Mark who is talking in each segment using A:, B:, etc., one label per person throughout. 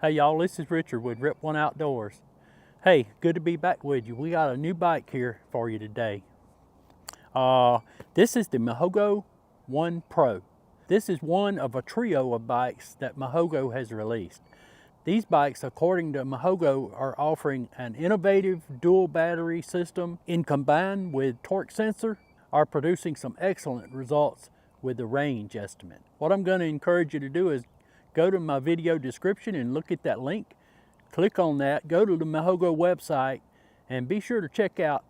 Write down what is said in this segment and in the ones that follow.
A: Hey y'all, this is Richard with Rip One Outdoors. Hey, good to be back with you. We got a new bike here for you today. This is the Mihogo 1 Pro. This is one of a trio of bikes that Mihogo has released. These bikes, according to Mihogo, are offering an innovative dual battery system and combined with torque sensor are producing some excellent results with the range estimate. What I'm going to encourage you to do is go to my video description and look at that link. Click on that, go to the Mihogo website, and be sure to check out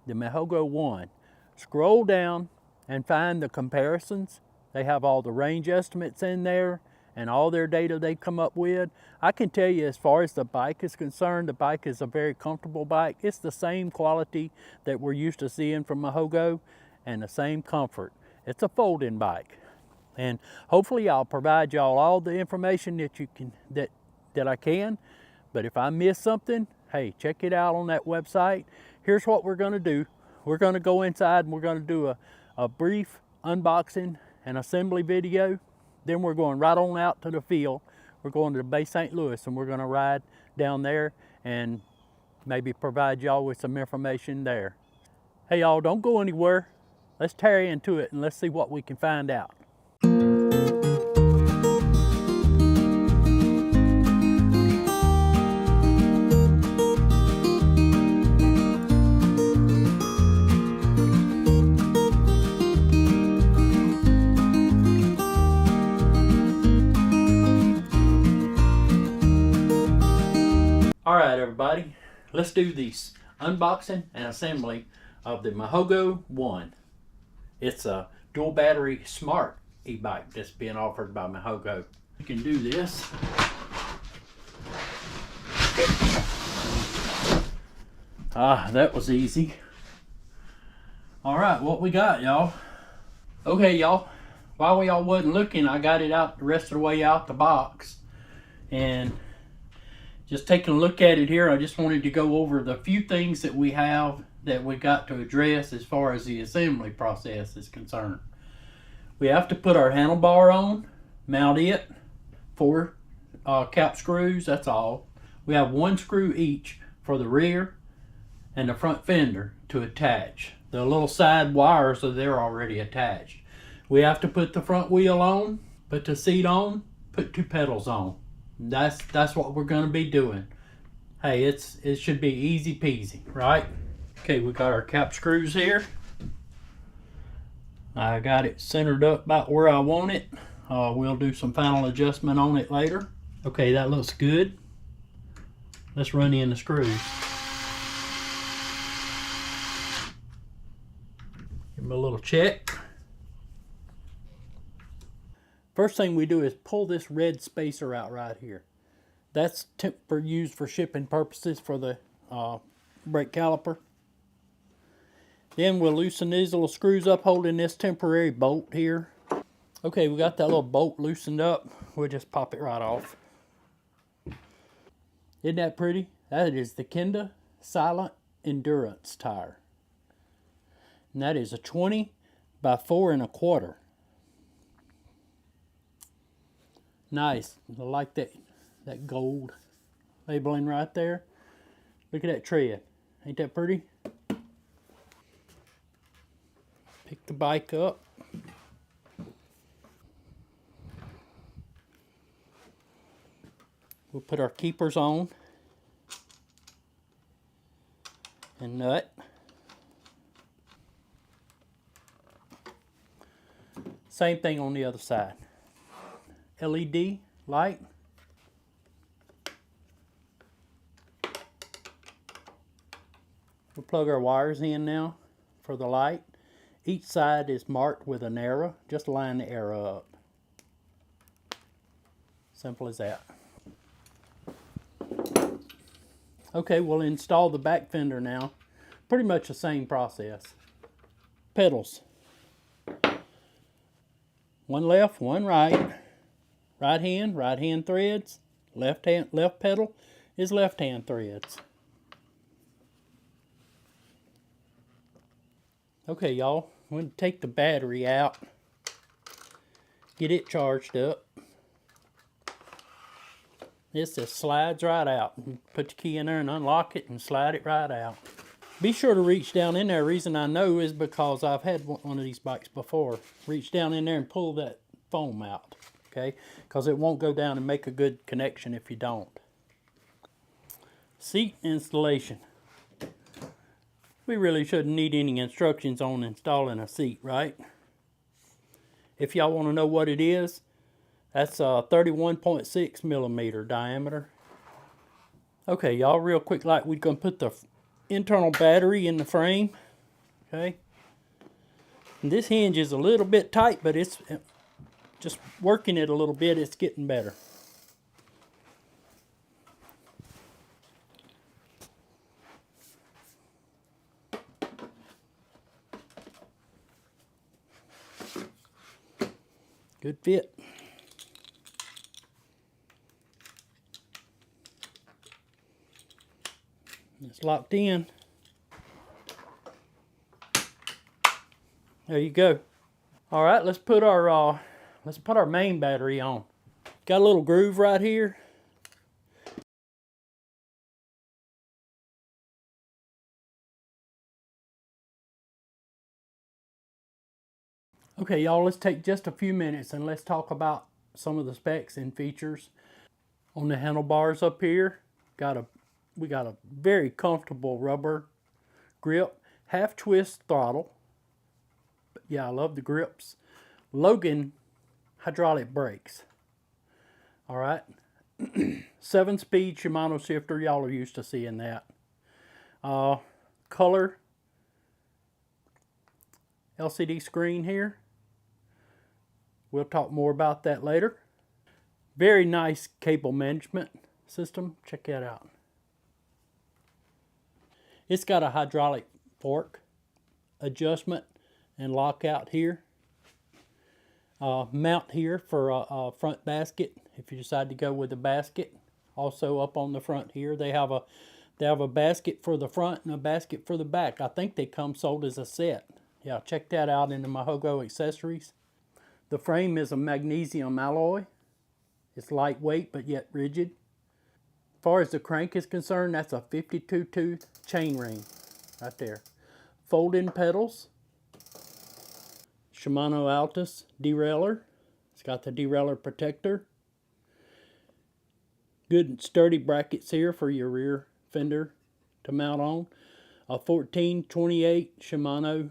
A: the Mihogo 1. Scroll down and find the comparisons. They have all the range estimates in there and all their data they come up with. I can tell you, as far as the bike is concerned, the bike is a very comfortable bike. It's the same quality that we're used to seeing from Mihogo and the same comfort. It's a folding bike. And hopefully I'll provide y'all all the information that I can. But if I miss something, hey, check it out on that website. Here's what we're going to do. We're going to go inside and we're going to do a brief unboxing and assembly video. Then we're going right on out to the field. We're going to the Bay St. Louis and we're going to ride down there and maybe provide y'all with some information there. Hey y'all, don't go anywhere. Let's tear into it and let's see what we can find out. All right, everybody, let's do this unboxing and assembly of the Mihogo 1. It's a dual battery smart e-bike that's being offered by Mihogo. You can do this. That was easy. All right, what we got, y'all? Okay, y'all, while y'all wasn't looking, I got it out the rest of the way out the box. And just taking a look at it here, I just wanted to go over the few things that we have that we got to address as far as the assembly process is concerned. We have to put our handlebar on, mount it, 4 cap screws, that's all. We have 1 screw each for the rear and the front fender to attach. The little side wires are there already attached. We have to put the front wheel on, put the seat on, put 2 pedals on. That's what we're going to be doing. Hey, it should be easy peasy, right? Okay, we got our cap screws here. I got it centered up about where I want it. We'll do some final adjustment on it later. Okay, that looks good. Let's run in the screws. Give them a little check. First thing we do is pull this red spacer out right here. That's used for shipping purposes for the brake caliper. Then we'll loosen these little screws up holding this temporary bolt here. Okay, we got that little bolt loosened up. We'll just pop it right off. Isn't that pretty? That is the Kenda Silent Endurance tire. And that is a 20 by 4 1/4. Nice. I like that gold labeling right there. Look at that tread. Ain't that pretty? Pick the bike up. We'll put our keepers on and nut. Same thing on the other side. LED light. We'll plug our wires in now for the light. Each side is marked with an arrow. Just line the arrow up. Simple as that. Okay, we'll install the back fender now. Pretty much the same process. Pedals. 1 left, 1 right. Right hand threads. Left pedal is left hand threads. Okay, y'all, I'm going to take the battery out, get it charged up. This just slides right out. You put the key in there and unlock it and slide it right out. Be sure to reach down in there. The reason I know is because I've had one of these bikes before. Reach down in there and pull that foam out, okay? Because it won't go down and make a good connection if you don't. Seat installation. We really shouldn't need any instructions on installing a seat, right? If y'all want to know what it is, that's a 31.6 millimeter diameter. Okay, y'all, real quick, like we're going to put the internal battery in the frame, okay? And this hinge is a little bit tight, but it's just working it a little bit, it's getting better. Good fit. It's locked in. There you go. All right, let's put our main battery on. Got a little groove right here. Okay, y'all, let's take just a few minutes and let's talk about some of the specs and features. On the handlebars up here, we got a very comfortable rubber grip, half twist throttle. But yeah, I love the grips. Logan hydraulic brakes. All right, 7-speed Shimano shifter. Y'all are used to seeing that. Color LCD screen here. We'll talk more about that later. Very nice cable management system. Check that out. It's got a hydraulic fork adjustment and lockout here. Mount here for a front basket if you decide to go with a basket. Also up on the front here, they have a basket for the front and a basket for the back. I think they come sold as a set. Yeah, check that out in the Mihogo accessories. The frame is a magnesium alloy. It's lightweight but yet rigid. As far as the crank is concerned, that's a 52-tooth chain ring right there. Fold-in pedals. Shimano Altus derailleur. It's got the derailleur protector. Good sturdy brackets here for your rear fender to mount on. A 1428 Shimano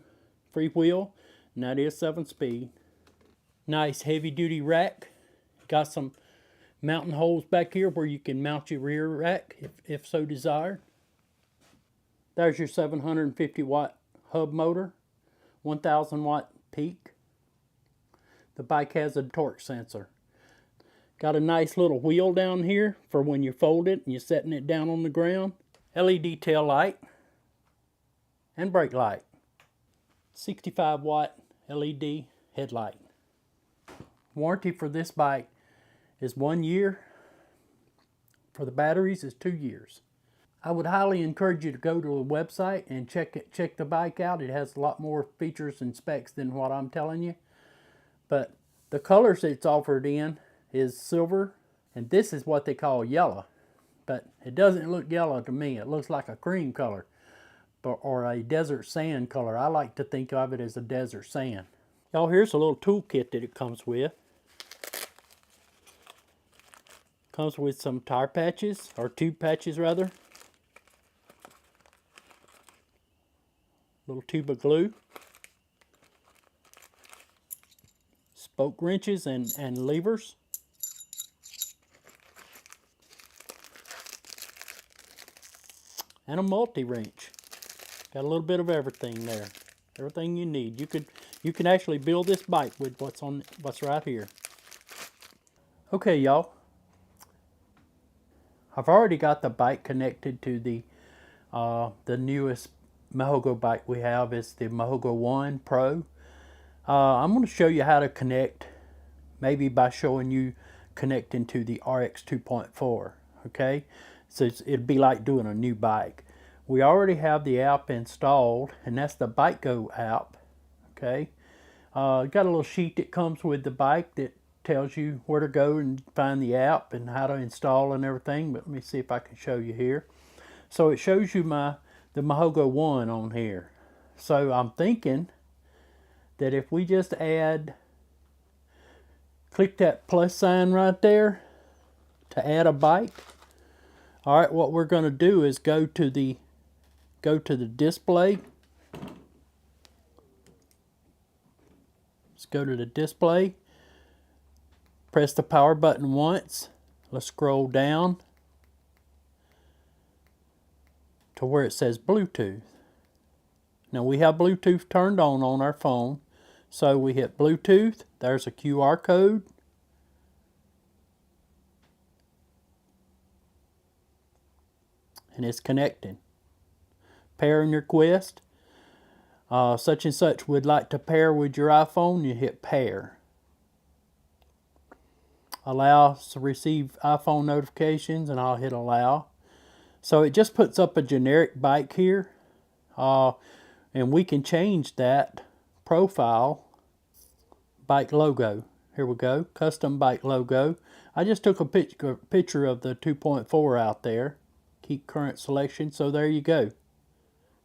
A: freewheel, and that is 7-speed. Nice heavy duty rack. Got some mounting holes back here where you can mount your rear rack if so desired. There's your 750 watt hub motor, 1000 watt peak. The bike has a torque sensor. Got a nice little wheel down here for when you fold it and you're setting it down on the ground. LED tail light and brake light. 65 watt LED headlight. Warranty for this bike is 1 year. For the batteries is 2 years. I would highly encourage you to go to the website and check the bike out. It has a lot more features and specs than what I'm telling you. But the colors it's offered in is silver, and this is what they call yellow. But it doesn't look yellow to me. It looks like a cream color or a desert sand color. I like to think of it as a desert sand. Y'all, here's a little toolkit that it comes with. Comes with some tire patches, or tube patches rather. Little tube of glue. Spoke wrenches and levers. And a multi-wrench. Got a little bit of everything there. Everything you need. You can actually build this bike with what's right here. Okay, y'all. I've already got the bike connected to the newest Mihogo bike we have. It's the Mihogo 1 Pro. I'm going to show you how to connect, maybe by showing you connecting to the RX 2.4. Okay, so it'd be like doing a new bike. We already have the app installed, and that's the BikeGo app. Okay, got a little sheet that comes with the bike that tells you where to go and find the app and how to install and everything. But let me see if I can show you here. So it shows you the Mihogo 1 on here. So I'm thinking that if we just click that plus sign right there to add a bike. All right, what we're going to do is go to the display. Let's go to the display. Press the power button once. Let's scroll down to where it says Bluetooth. Now we have Bluetooth turned on our phone. So we hit Bluetooth. There's a QR code. And it's connecting. Pairing request. Such and such would like to pair with your iPhone. You hit pair. Allow to receive iPhone notifications, and I'll hit allow. So it just puts up a generic bike here. And we can change that profile bike logo. Here we go, custom bike logo. I just took a picture of the 2.4 out there. Keep current selection, so there you go.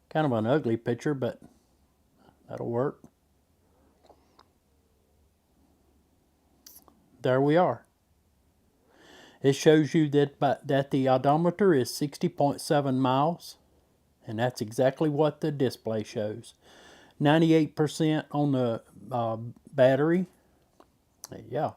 A: Kind of an ugly picture, but that'll work. There we are. It shows you that the odometer is 60.7 miles, and that's exactly what the display shows. 98% on the battery. Yeah.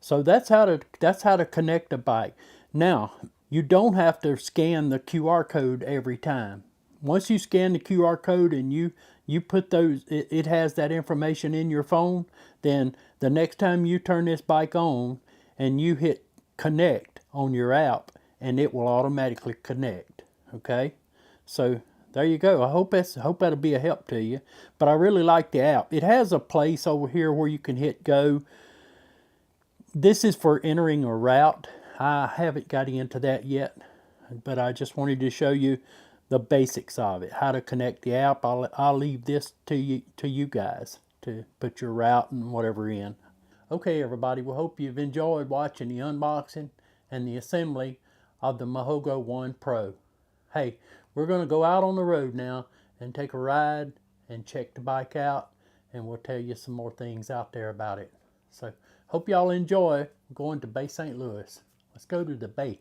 A: So that's how to connect a bike. Now, you don't have to scan the QR code every time. Once you scan the QR code and you put those, it has that information in your phone, then the next time you turn this bike on and you hit connect on your app, and it will automatically connect. Okay? So there you go. I hope that'll be a help to you. But I really like the app. It has a place over here where you can hit go. This is for entering a route. I haven't got into that yet, but I just wanted to show you the basics of it, how to connect the app. I'll leave this to you guys to put your route and whatever in. Okay, everybody, we hope you've enjoyed watching the unboxing and the assembly of the Mihogo 1 Pro. Hey, we're going to go out on the road now and take a ride and check the bike out, and we'll tell you some more things out there about it. So, hope y'all enjoy going to Bay St. Louis. Let's go to the Bay.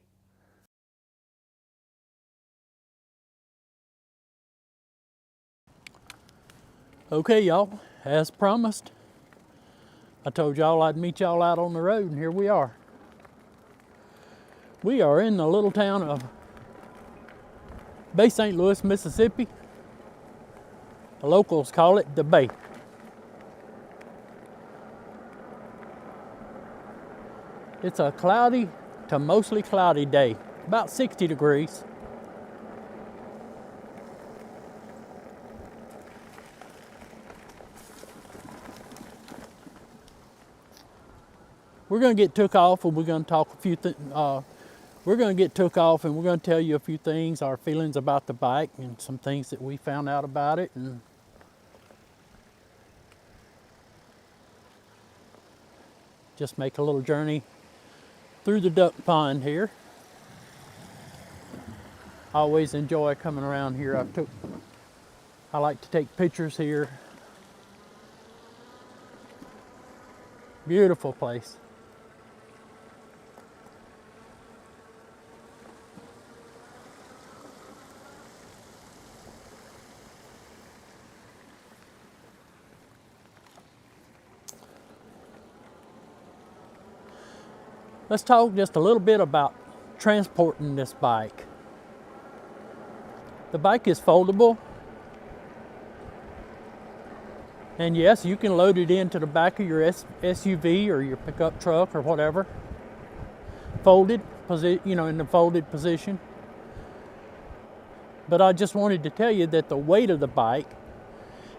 A: Okay, y'all, as promised, I told y'all I'd meet y'all out on the road, and here we are. We are in the little town of Bay St. Louis, Mississippi. The locals call it the Bay. It's a cloudy to mostly cloudy day, about 60 degrees. We're going to get took off, and we're going to talk we're going to get took off, and we're going to tell you a few things, our feelings about the bike, and some things that we found out about it, and just make a little journey through the duck pond here. I always enjoy coming around here. I like to take pictures here. Beautiful place. Let's talk just a little bit about transporting this bike. The bike is foldable. And yes, you can load it into the back of your SUV or your pickup truck or whatever. Folded, in the folded position. But I just wanted to tell you that the weight of the bike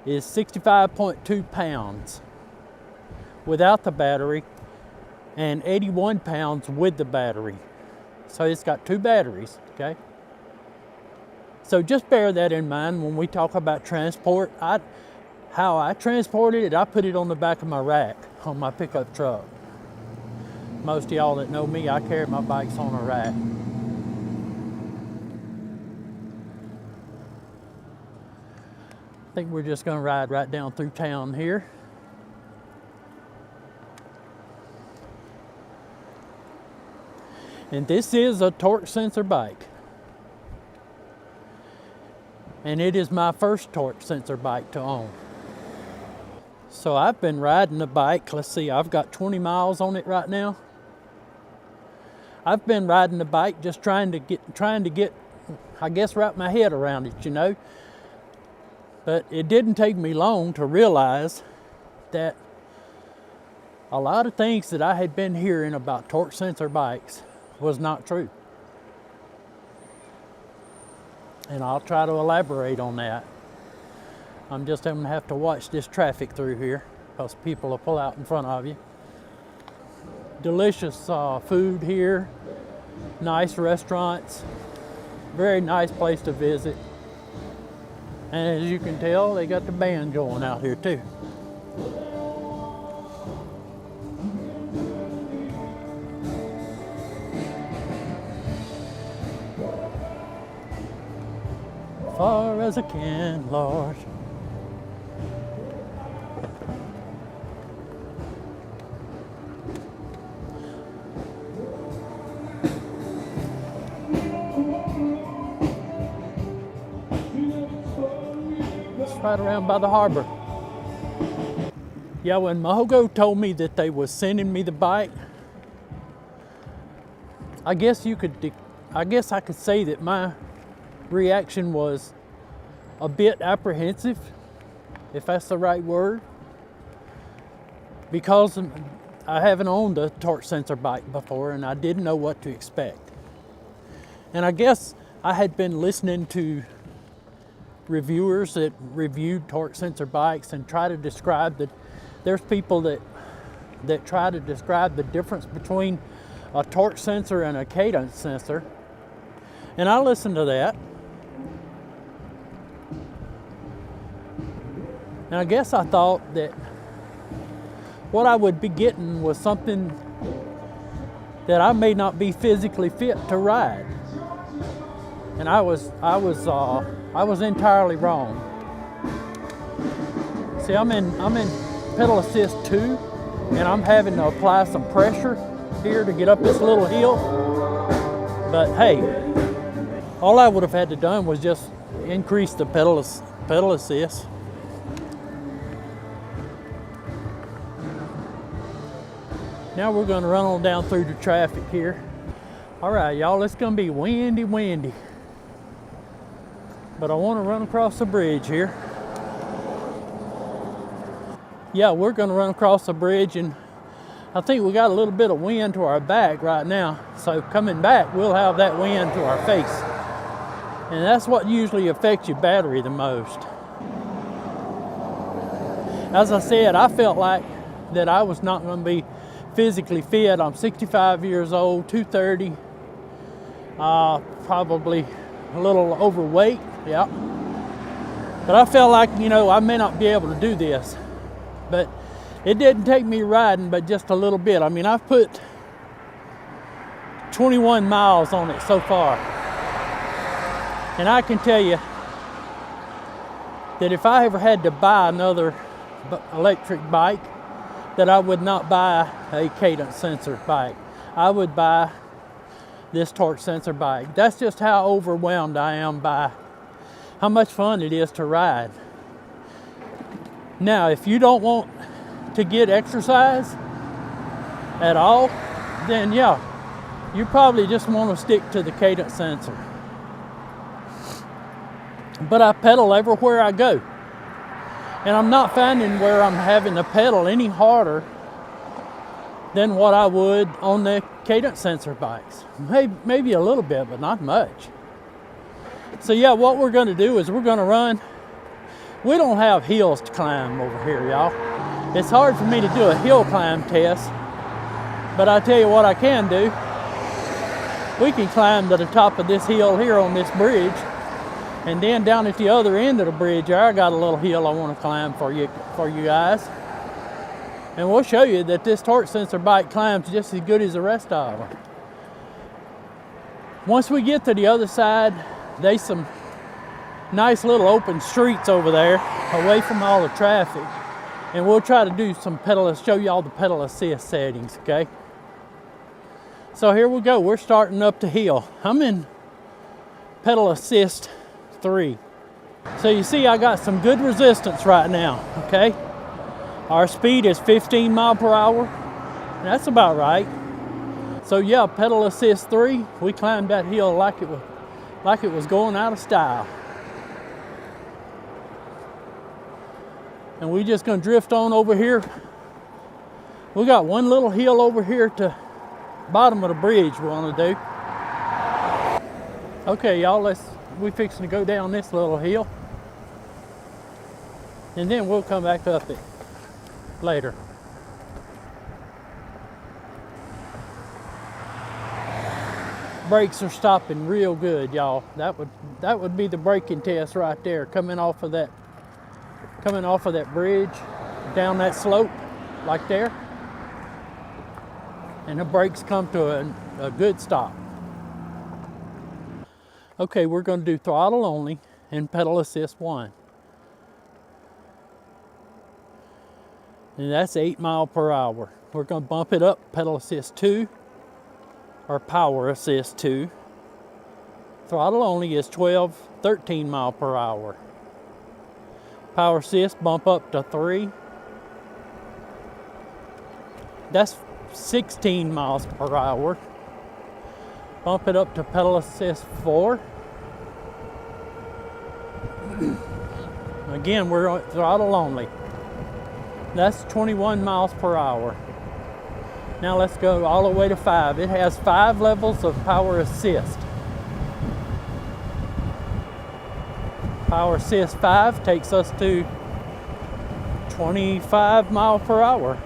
A: is 65.2 pounds without the battery, and 81 pounds with the battery. So it's got two batteries, okay? So just bear that in mind when we talk about transport. How I transported it, I put it on the back of my rack on my pickup truck. Most of y'all that know me, I carry my bikes on a rack. I think we're just gonna ride right down through town here. And this is a torque sensor bike. And it is my first torque sensor bike to own. So I've been riding the bike, let's see, I've got 20 miles on it right now. I've been riding the bike just trying to get, I guess, wrap my head around it, you know. But it didn't take me long to realize that a lot of things that I had been hearing about torque sensor bikes was not true. And I'll try to elaborate on that. I'm just going to have to watch this traffic through here because people will pull out in front of you. Delicious food here, nice restaurants, very nice place to visit. And as you can tell, they got the band going out here too. Far as I can, Lord. It's right around by the harbor. Yeah, when Mihogo told me that they was sending me the bike, I guess I could say that my reaction was a bit apprehensive, if that's the right word, because I haven't owned a torque sensor bike before and I didn't know what to expect. And I guess I had been listening to reviewers that reviewed torque sensor bikes and try to describe there's people that try to describe the difference between a torque sensor and a cadence sensor. And I listened to that. And I guess I thought that what I would be getting was something that I may not be physically fit to ride. And I was entirely wrong. See, I'm in pedal assist 2, and I'm having to apply some pressure here to get up this little hill. But hey, all I would have had to done was just increase the pedal assist. Now we're going to run on down through the traffic here. All right, y'all, it's going to be windy. But I want to run across the bridge here. Yeah, we're going to run across the bridge, and I think we got a little bit of wind to our back right now. So coming back, we'll have that wind to our face. And that's what usually affects your battery the most. As I said, I felt like that I was not going to be physically fit. I'm 65 years old, 230, probably a little overweight, yeah. But I felt like, you know, I may not be able to do this. But it didn't take me riding but just a little bit. I mean, I've put 21 miles on it so far. And I can tell you that if I ever had to buy another electric bike, that I would not buy a cadence sensor bike. I would buy this torque sensor bike. That's just how overwhelmed I am by how much fun it is to ride. Now, if you don't want to get exercise at all, then yeah, you probably just want to stick to the cadence sensor. But I pedal everywhere I go. And I'm not finding where I'm having to pedal any harder than what I would on the cadence sensor bikes. Maybe a little bit, but not much. So yeah, what we're going to do is we're going to run. We don't have hills to climb over here, y'all. It's hard for me to do a hill climb test, but I tell you what I can do. We can climb to the top of this hill here on this bridge. And then down at the other end of the bridge there, I got a little hill I want to climb for you guys. And we'll show you that this torque sensor bike climbs just as good as the rest of them. Once we get to the other side, there's some nice little open streets over there, away from all the traffic. And we'll try to do some show you all the pedal assist settings, okay? So here we go, we're starting up the hill. I'm in pedal assist 3. So you see I got some good resistance right now, okay? Our speed is 15 miles per hour. That's about right. So yeah, pedal assist 3, we climbed that hill like it was going out of style. And we just gonna drift on over here. We got one little hill over here to bottom of the bridge we wanna do. Okay, y'all, we fixing to go down this little hill. And then we'll come back up it later. Brakes are stopping real good, y'all. That would be the braking test right there, coming off of that bridge down that slope like there. And the brakes come to a good stop. Okay, we're going to do throttle only and pedal assist 1. And that's 8 miles per hour. We're going to bump it up, pedal assist 2 or power assist 2. Throttle only is 13 miles per hour. Power assist bump up to 3. That's 16 miles per hour. Bump it up to pedal assist 4. Again, we're on throttle only. That's 21 miles per hour. Now let's go all the way to 5. It has 5 levels of power assist. Power assist 5 takes us to 25 miles per hour.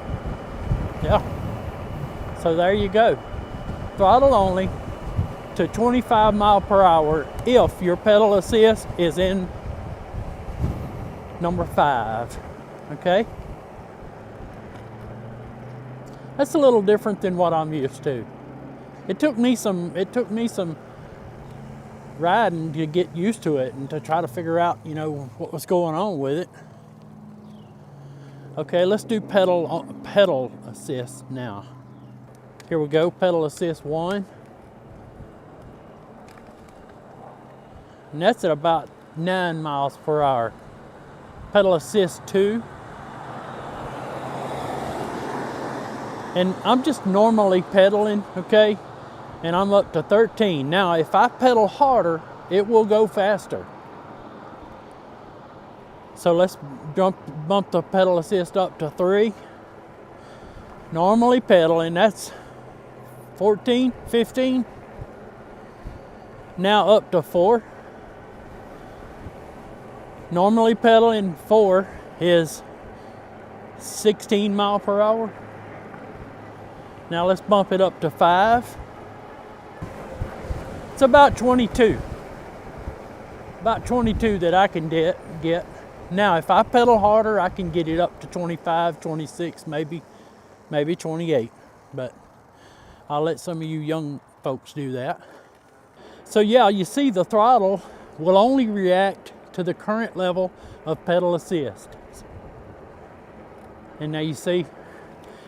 A: Yeah. So there you go. Throttle only to 25 miles per hour if your pedal assist is in number 5. Okay? That's a little different than what I'm used to. It took me some riding to get used to it and to try to figure out, what was going on with it. Okay, let's do pedal assist now. Here we go, pedal assist 1. And that's at about 9 miles per hour. Pedal assist 2. And I'm just normally pedaling, okay? And I'm up to 13. Now, if I pedal harder, it will go faster. So let's bump the pedal assist up to 3. Normally pedaling, that's 14, 15. Now up to 4. Normally pedaling 4 is 16 miles per hour. Now let's bump it up to 5. It's about 22. About 22 that I can get. Now if I pedal harder, I can get it up to 25, 26, maybe 28. But I'll let some of you young folks do that. So yeah, you see the throttle will only react to the current level of pedal assist. And now you see,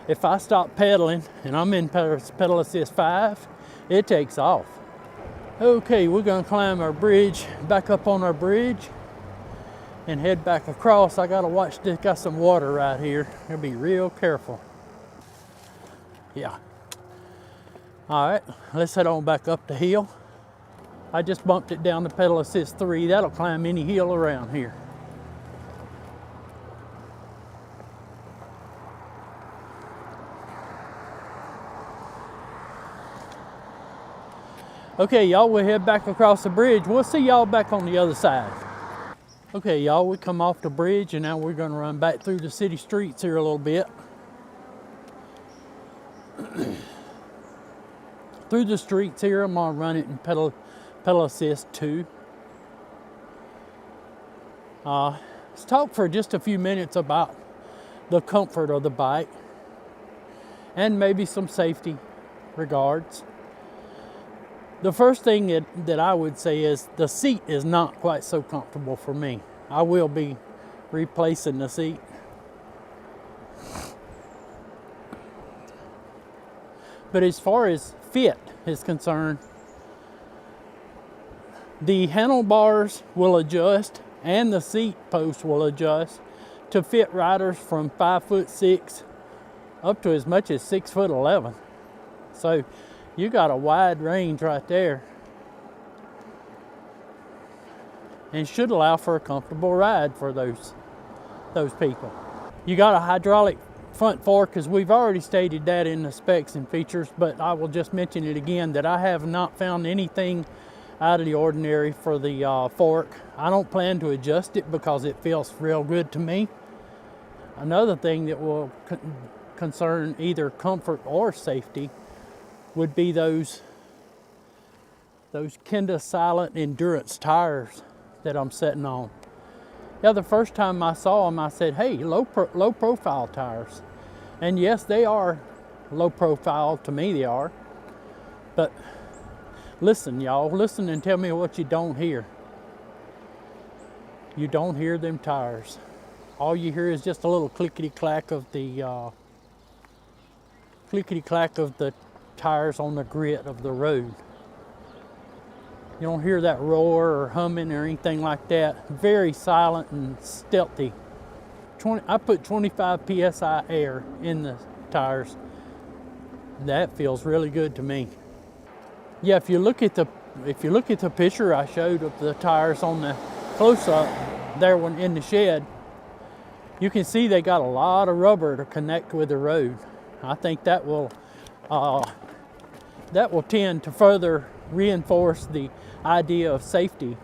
A: if I stop pedaling and I'm in pedal assist 5, it takes off. Okay, we're gonna climb our bridge, back up on our bridge and head back across. I gotta watch this, got some water right here. Gotta be real careful. Yeah. All right, let's head on back up the hill. I just bumped it down to pedal assist 3. That'll climb any hill around here. Okay, y'all, we'll head back across the bridge. We'll see y'all back on the other side. Okay, y'all, we come off the bridge and now we're gonna run back through the city streets here a little bit. Through the streets here, I'm gonna run it in pedal assist 2. Let's talk for just a few minutes about the comfort of the bike. and maybe some safety regards. The first thing that I would say is the seat is not quite so comfortable for me. I will be replacing the seat. But as far as fit is concerned, the handlebars will adjust and the seat post will adjust to fit riders from 5'6" up to as much as 6'11". So you got a wide range right there, and should allow for a comfortable ride for those people. You got a hydraulic front fork, as we've already stated that in the specs and features, but I will just mention it again that I have not found anything out of the ordinary for the fork. I don't plan to adjust it because it feels real good to me. Another thing that will concern either comfort or safety would be those Kenda Silent Endurance tires that I'm sitting on. Yeah, the first time I saw them, I said, hey, low profile tires. And yes, they are low profile, to me they are. But listen, y'all, listen and tell me what you don't hear. You don't hear them tires. All you hear is just a little clickety-clack of the tires on the grit of the road. You don't hear that roar or humming or anything like that. Very silent and stealthy. I put 25 psi air in the tires. That feels really good to me. Yeah, if you look at the picture I showed of the tires on the close-up there when in the shed, you can see they got a lot of rubber to connect with the road. I think that will tend to further reinforce the idea of safety.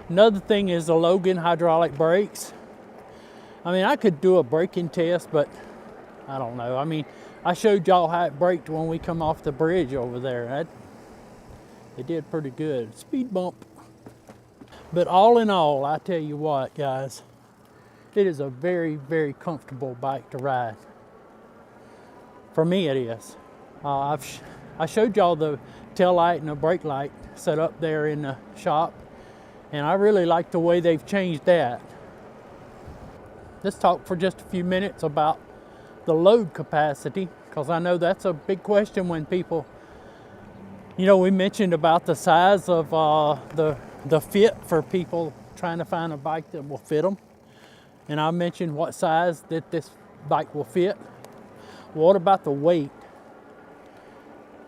A: Another thing is the Logan hydraulic brakes. I mean, I could do a braking test, but I don't know. I mean, I showed y'all how it braked when we come off the bridge over there. It did pretty good. Speed bump. But all in all, I tell you what, guys, it is a very, very comfortable bike to ride. For me, it is. I showed y'all the tail light and the brake light set up there in the shop, and I really like the way they've changed that. Let's talk for just a few minutes about the load capacity, because I know that's a big question when people, you know, we mentioned about the size of the fit for people trying to find a bike that will fit them, and I mentioned what size that this bike will fit. What about the weight?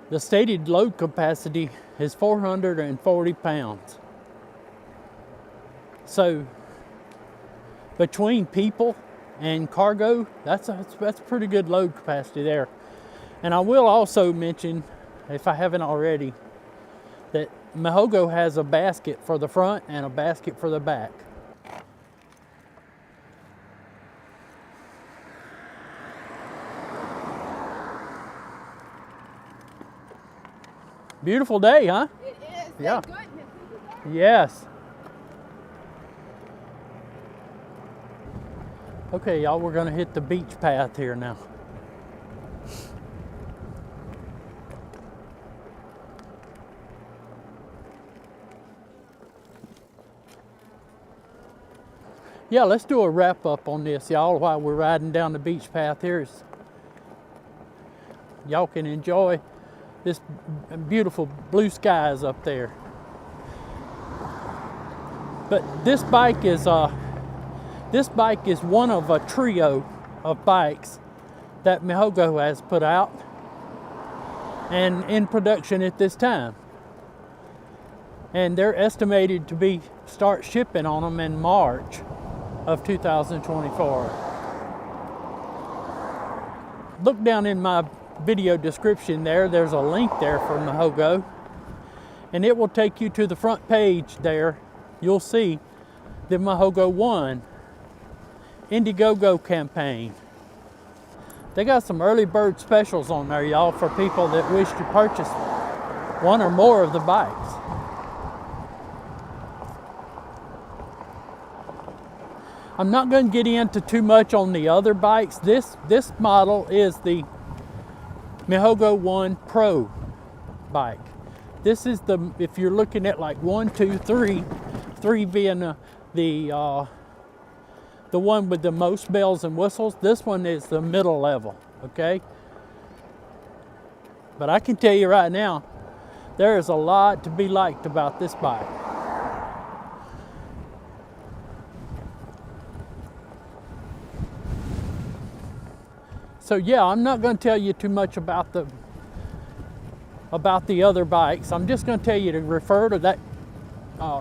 A: The stated load capacity is 440 pounds. So between people and cargo, that's pretty good load capacity there. And I will also mention, if I haven't already, that Mihogo has a basket for the front and a basket for the back. Beautiful day, huh?
B: It is.
A: Yeah.
B: Thank goodness.
A: Yes. Okay, y'all, we're gonna hit the beach path here now. Yeah, let's do a wrap up on this, y'all, while we're riding down the beach path here. Y'all can enjoy this beautiful blue skies up there. But this bike is one of a trio of bikes that Mihogo has put out and in production at this time. And they're estimated to start shipping on them in March of 2024. Look down in my video description there. There's a link there for Mihogo, and it will take you to the front page there. You'll see the Mihogo 1 Indiegogo campaign. They got some early bird specials on there, y'all, for people that wish to purchase one or more of the bikes. I'm not going to get into too much on the other bikes. This model is the Mihogo 1 Pro bike. This is the, if you're looking at like 1, 2, 3, 3 being the one with the most bells and whistles, this one is the middle level, okay? But I can tell you right now, there is a lot to be liked about this bike. So yeah, I'm not going to tell you too much about the other bikes. I'm just going to tell you to refer to that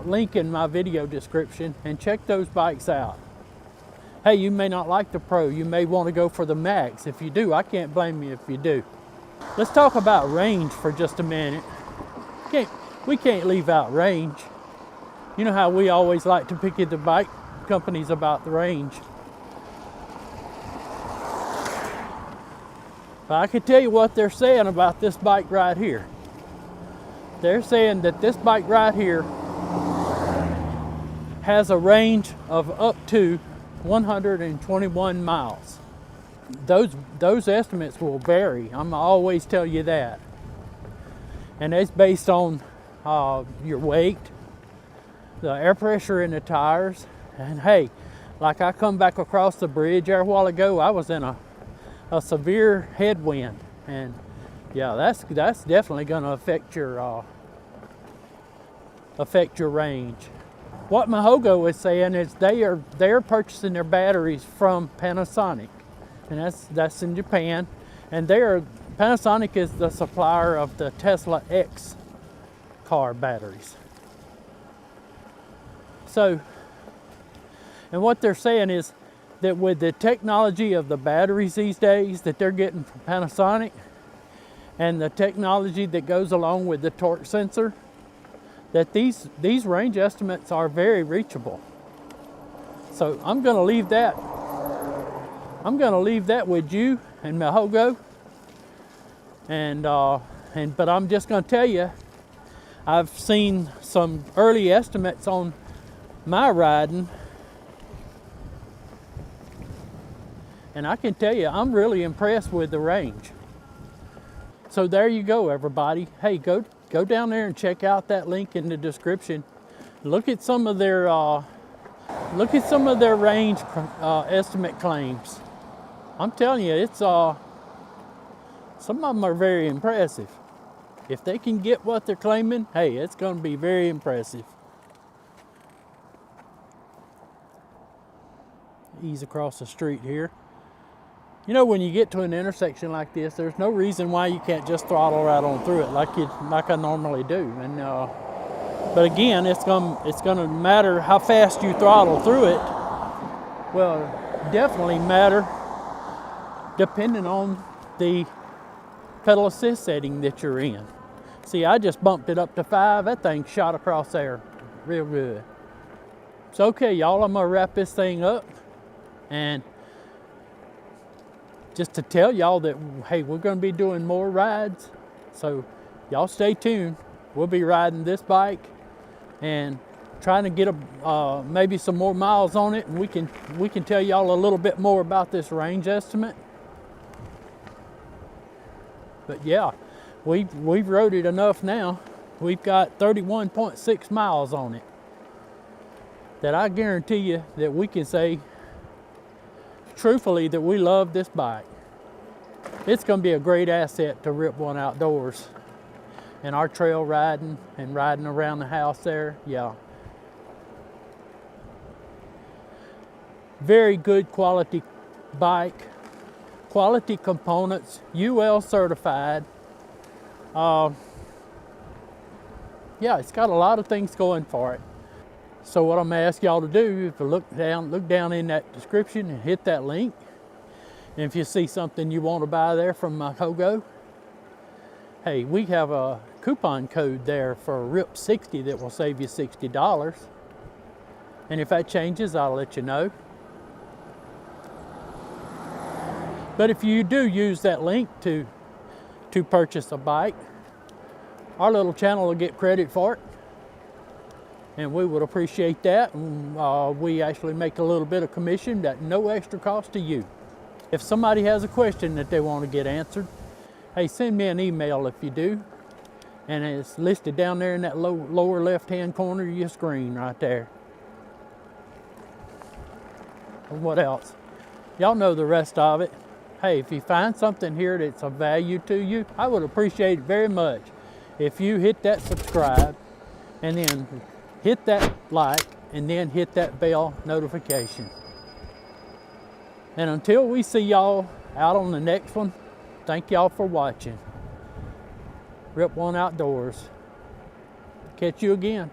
A: link in my video description and check those bikes out. Hey, you may not like the Pro. You may want to go for the Max. If you do, I can't blame you if you do. Let's talk about range for just a minute. We can't leave out range. You know how we always like to pick at the bike companies about the range. But I can tell you what they're saying about this bike right here. They're saying that this bike right here has a range of up to 121 miles. Those estimates will vary. I'm always tell you that. And it's based on your weight, the air pressure in the tires, and hey, like I come back across the bridge there a while ago, I was in a severe headwind, and yeah, that's definitely going to affect your range. What Mihogo is saying is they're purchasing their batteries from Panasonic, and that's in Japan, and Panasonic is the supplier of the Tesla X car batteries. So, and what they're saying is that with the technology of the batteries these days that they're getting from Panasonic and the technology that goes along with the torque sensor, that these range estimates are very reachable. So I'm going to leave that with you and Mihogo, but I'm just going to tell you, I've seen some early estimates on my riding, and I can tell you, I'm really impressed with the range. So there you go, everybody. Hey, go down there and check out that link in the description. Look at some of their range estimate claims. I'm telling you, it's some of them are very impressive. If they can get what they're claiming, hey, it's going to be very impressive. Ease across the street here. You know, when you get to an intersection like this, there's no reason why you can't just throttle right on through it like I normally do. And but again, it's gonna matter how fast you throttle through it. Well, definitely matter depending on the pedal assist setting that you're in. See, I just bumped it up to 5. That thing shot across there real good. So okay, y'all, I'm gonna wrap this thing up, and just to tell y'all that, hey, we're going to be doing more rides, so y'all stay tuned. We'll be riding this bike and trying to get maybe some more miles on it, and we can tell y'all a little bit more about this range estimate. But yeah, we've rode it enough now. We've got 31.6 miles on it that I guarantee you that we can say truthfully that we love this bike. It's going to be a great asset to Rip One Outdoors and our trail riding and riding around the house there. Yeah, very good quality bike, quality components, UL certified. Yeah, it's got a lot of things going for it. So what I'm going to ask y'all to do is to look down in that description and hit that link. And if you see something you want to buy there from Mihogo, hey, we have a coupon code there for RIP60 that will save you $60. And if that changes, I'll let you know. But if you do use that link to purchase a bike, our little channel will get credit for it. And we would appreciate that. And, we actually make a little bit of commission at no extra cost to you. If somebody has a question that they want to get answered, Hey, send me an email if you do. And it's listed down there in that lower left-hand corner of your screen right there. And what else? Y'all know the rest of it. Hey, if you find something here that's of value to you, I would appreciate it very much if you hit that subscribe and then hit that like and then hit that bell notification. And until we see y'all out on the next one, thank y'all for watching. Rip One Outdoors. Catch you again.